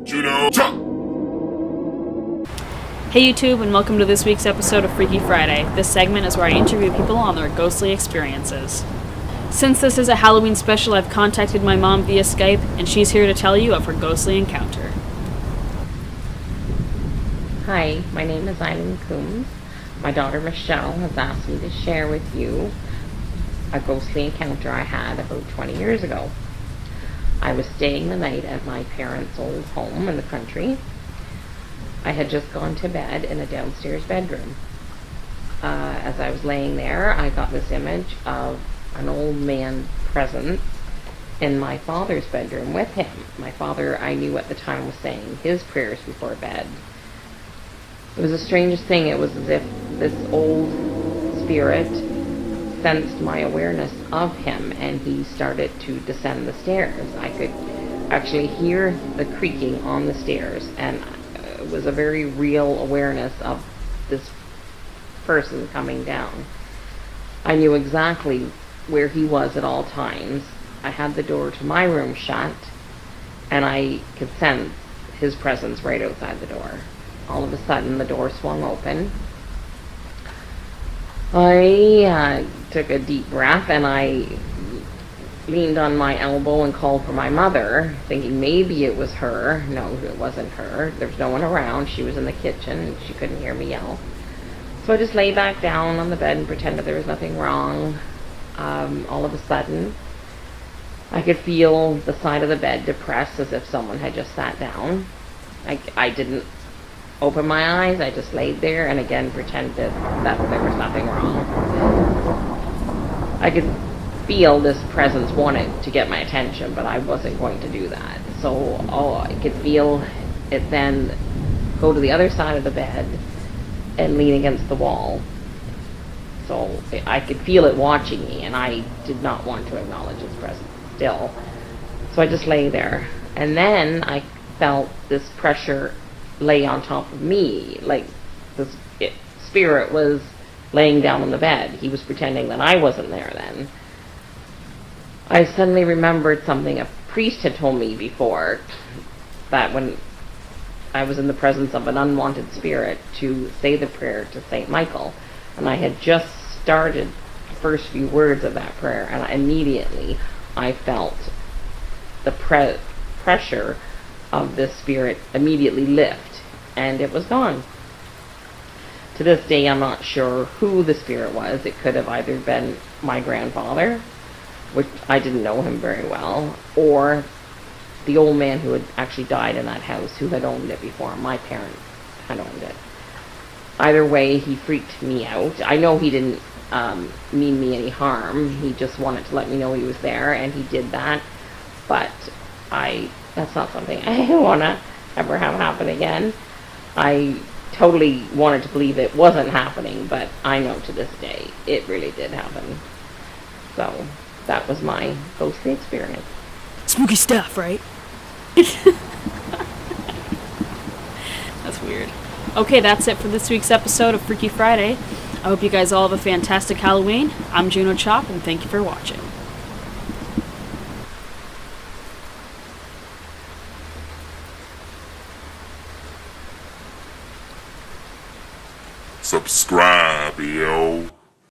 Juno, jump! Hey YouTube, and welcome to this week's episode of Freaky Friday. This segment is where I interview people on their ghostly experiences. Since this is a Halloween special, I've contacted my mom via Skype, and she's here to tell you of her ghostly encounter. Hi, my name is Eileen Coombs. My daughter Michelle has asked me to share with you a ghostly encounter I had about 20 years ago. I was staying the night at my parents' old home in the country. I had just gone to bed in a downstairs bedroom. As I was laying there, I got this image of an old man present in my father's bedroom with him. My father, I knew at the time, was saying his prayers before bed. It was the strangest thing. It was as if this old spirit sensed my awareness of him, and he started to descend the stairs. I could actually hear the creaking on the stairs, and it was a very real awareness of this person coming down. I knew exactly where he was at all times. I had the door to my room shut, and I could sense his presence right outside the door. All of a sudden, the door swung open. I took a deep breath, and I leaned on my elbow and called for my mother, thinking maybe it was her. No, it wasn't her. There was no one around. She was in the kitchen, and she couldn't hear me yell. So I just lay back down on the bed and pretended there was nothing wrong. All of a sudden, I could feel the side of the bed depressed as if someone had just sat down. I didn't open my eyes. I just laid there and again pretended that there was nothing wrong. I could feel this presence wanted to get my attention, but I wasn't going to do that. So I could feel it then go to the other side of the bed and lean against the wall. So I could feel it watching me, and I did not want to acknowledge its presence still. So I just lay there. And then I felt this pressure lay on top of me, like this spirit was laying down on the bed. He was pretending that I wasn't there then. I suddenly remembered something a priest had told me before, that when I was in the presence of an unwanted spirit, to say the prayer to St. Michael. And I had just started the first few words of that prayer, and immediately I felt the pressure of this spirit immediately lift, and it was gone. To this day, I'm not sure who the spirit was. It could have either been my grandfather, which I didn't know him very well, or the old man who had actually died in that house, who had owned it before my parents had owned it. Either way, he freaked me out. I know he didn't mean me any harm. He just wanted to let me know he was there, and he did that. But that's not something I want to ever have happen again. I totally wanted to believe it wasn't happening, but I know to this day it really did happen. So that was my ghostly experience. Spooky stuff, right? That's weird. Okay, that's it for this week's episode of Freaky Friday. I hope you guys all have a fantastic Halloween. I'm Juno Chop, and thank you for watching. Subscribe, yo.